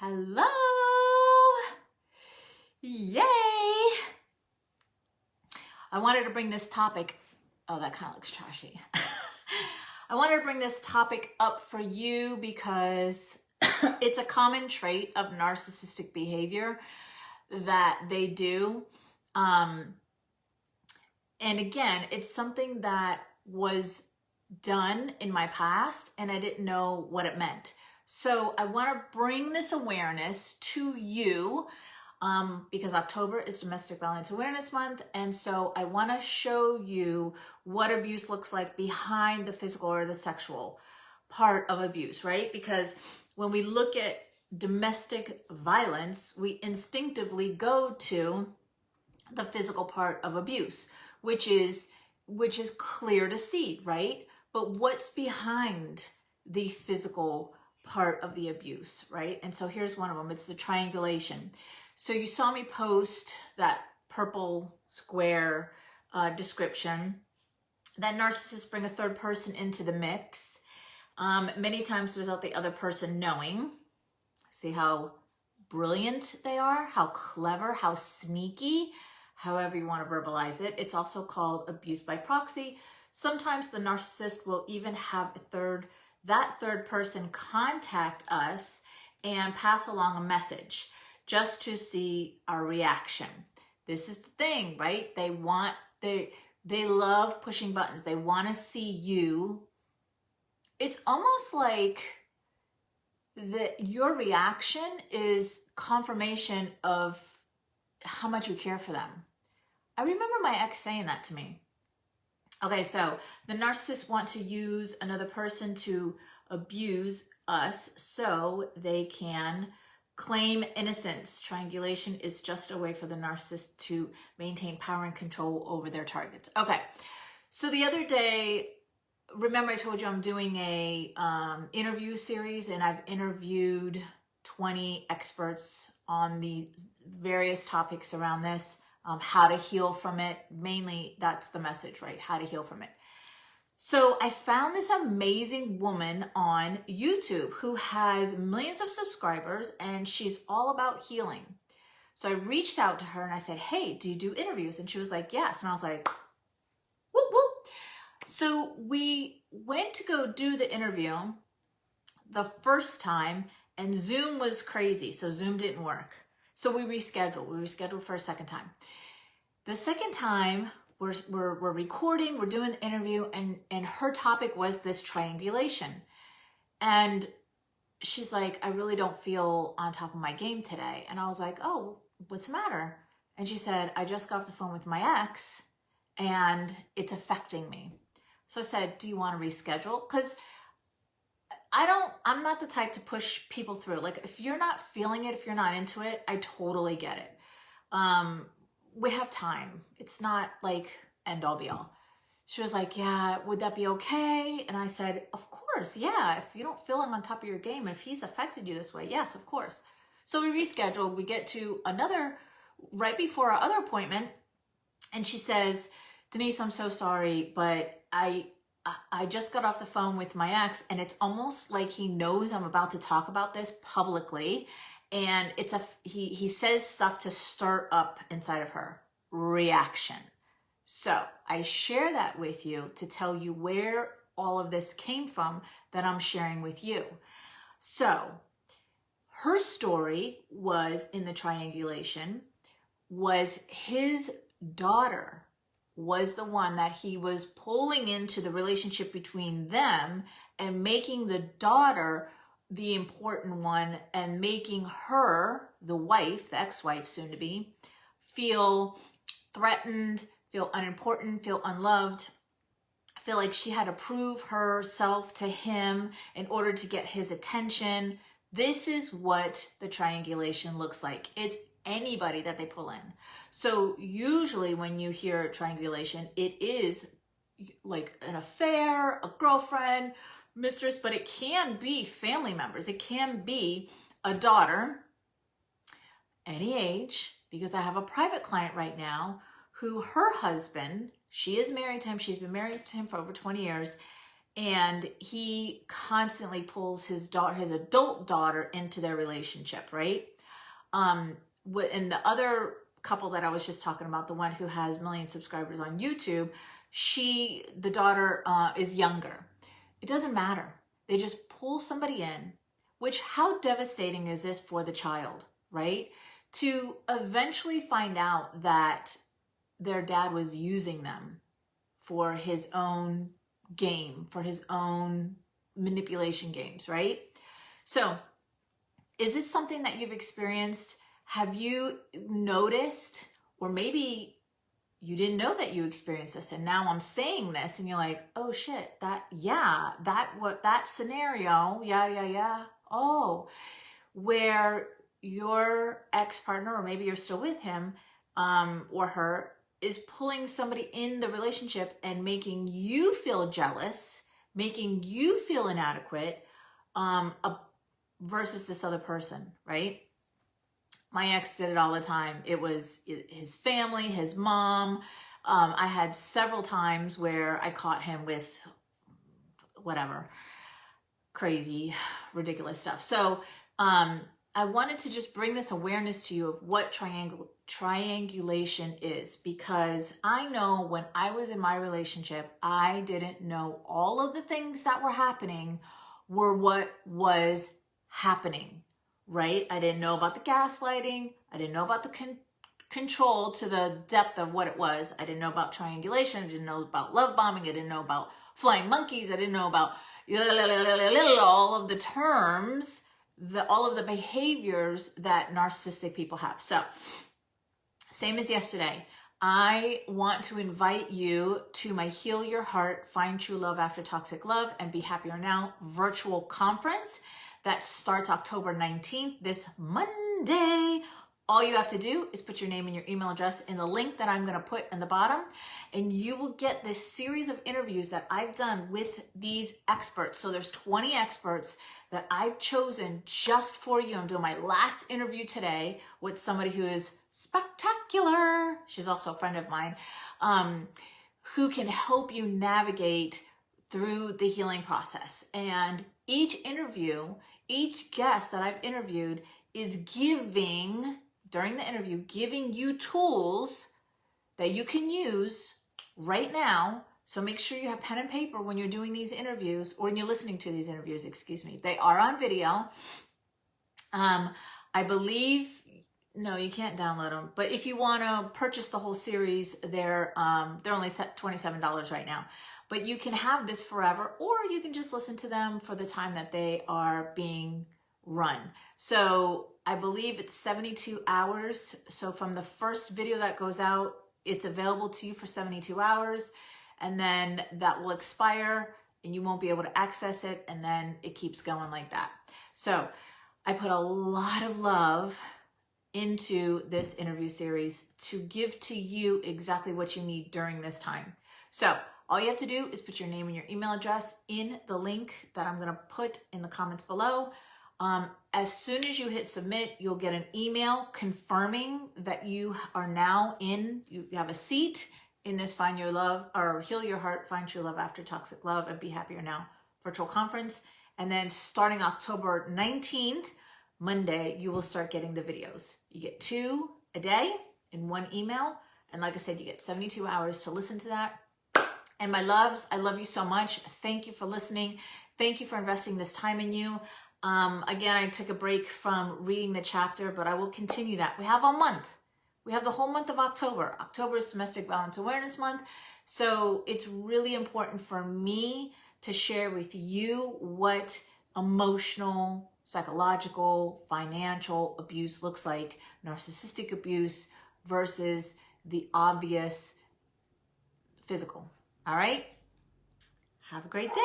Hello! Yay! I wanted to bring this topic, oh, that kind of looks trashy. I wanted to bring this topic up for you because it's a common trait of narcissistic behavior that they do. And again, it's something that was done in my past and I didn't know what it meant. So I want to bring this awareness to you because October is Domestic Violence Awareness Month. And so I want to show you what abuse looks like behind the physical or the sexual part of abuse, right? Because when we look at domestic violence, we instinctively go to the physical part of abuse, which is clear to see, right? But what's behind the physical part of the abuse, right? And so here's one of them. It's the triangulation. So you saw me post that purple square description that narcissists bring a third person into the mix, many times without the other person knowing. See how brilliant they are, how clever, how sneaky, however you want to verbalize it. It's also called abuse by proxy. Sometimes the narcissist will even have that third person contact us and pass along a message just to see our reaction. This is the thing, right? They love pushing buttons. They want to see you. It's almost like your reaction is confirmation of how much you care for them. I remember my ex saying that to me. Okay, so the narcissists want to use another person to abuse us so they can claim innocence. Triangulation is just a way for the narcissist to maintain power and control over their targets. Okay, so the other day, remember I told you I'm doing a interview series, and I've interviewed 20 experts on the various topics around this. How to heal from it. Mainly, that's the message, right? How to heal from it. So I found this amazing woman on YouTube who has millions of subscribers, and she's all about healing. So I reached out to her and I said, hey, do you do interviews? And she was like, yes. And I was like, whoop, whoop. So we went to go do the interview the first time, and Zoom was crazy. So Zoom didn't work. So we rescheduled. We rescheduled for a second time. The second time, we're recording, we're doing the interview, and her topic was this triangulation. And she's like, I really don't feel on top of my game today. And I was like, oh, what's the matter? And she said, I just got off the phone with my ex, and it's affecting me. So I said, do you want to reschedule? Because I'm not the type to push people through. Like, if you're not feeling it, if you're not into it, I totally get it. We have time. It's not like end all be all. She was like, yeah, would that be okay? And I said, of course, yeah. If you don't feel I'm on top of your game, and if he's affected you this way, yes, of course. So we rescheduled. We get to right before our other appointment, and she says, Denise, I'm so sorry, but I just got off the phone with my ex, and it's almost like he knows I'm about to talk about this publicly, and he says stuff to stir up inside of her reaction. So I share that with you to tell you where all of this came from that I'm sharing with you. So her story was in the triangulation, was his daughter was the one that he was pulling into the relationship between them and making the daughter the important one, and making her, the wife, the ex-wife soon to be, feel threatened, feel unimportant, feel unloved, feel like she had to prove herself to him in order to get his attention. This is what the triangulation looks like. It's anybody that they pull in. So usually when you hear triangulation, it is like an affair, a girlfriend, mistress, but it can be family members. It can be a daughter, any age, because I have a private client right now who her husband, she is married to him. She's been married to him for over 20 years. and he constantly pulls his adult daughter into their relationship, right? And the other couple that I was just talking about, the one who has million subscribers on YouTube, the daughter is younger. It doesn't matter. They just pull somebody in, which, how devastating is this for the child, right? To eventually find out that their dad was using them for his own game, for his own manipulation games, right? So is this something that you've experienced? Have you noticed, or maybe you didn't know that you experienced this, and now I'm saying this and you're like, oh shit, that scenario, oh, where your ex-partner, or maybe you're still with him or her, is pulling somebody in the relationship and making you feel jealous, making you feel inadequate, versus this other person, right? My ex did it all the time. It was his family, his mom. I had several times where I caught him with whatever, crazy, ridiculous stuff. So I wanted to just bring this awareness to you of what triangulation is, because I know when I was in my relationship, I didn't know all of the things that were happening were what was happening, right? I didn't know about the gaslighting. I didn't know about the control to the depth of what it was. I didn't know about triangulation. I didn't know about love bombing. I didn't know about flying monkeys. I didn't know about all of the terms, all of the behaviors that narcissistic people have. So same as yesterday, I want to invite you to my Heal Your Heart, Find True Love After Toxic Love, and Be Happier Now virtual conference that starts October 19th, this Monday. All you have to do is put your name and your email address in the link that I'm going to put in the bottom, and you will get this series of interviews that I've done with these experts. So there's 20 experts that I've chosen just for you. I'm doing my last interview today with somebody who is spectacular. She's also a friend of mine, who can help you navigate through the healing process. And each interview, each guest that I've interviewed is giving you tools that you can use right now. So make sure you have pen and paper when you're doing these interviews, or when you're listening to these interviews, excuse me. They are on video. I believe, no, you can't download them. But if you want to purchase the whole series, they're only $27 right now. But you can have this forever, or you can just listen to them for the time that they are being run. So I believe it's 72 hours. So from the first video that goes out, it's available to you for 72 hours. And then that will expire and you won't be able to access it. And then it keeps going like that. So I put a lot of love into this interview series to give to you exactly what you need during this time. So all you have to do is put your name and your email address in the link that I'm going to put in the comments below. As soon as you hit submit, you'll get an email confirming that you are now you have a seat in this Find Your Love, or Heal Your Heart, Find True Love After Toxic Love, and Be Happier Now virtual conference. And then starting October 19th, Monday, you will start getting the videos. You get 2 a day in one email. And like I said, you get 72 hours to listen to that. And my loves, I love you so much. Thank you for listening. Thank you for investing this time in you. Again, I took a break from reading the chapter, but I will continue that. We have a month. We have the whole month of October. October is Domestic Violence Awareness Month. So it's really important for me to share with you what emotional, psychological, financial abuse looks like, narcissistic abuse versus the obvious physical. All right? Have a great day.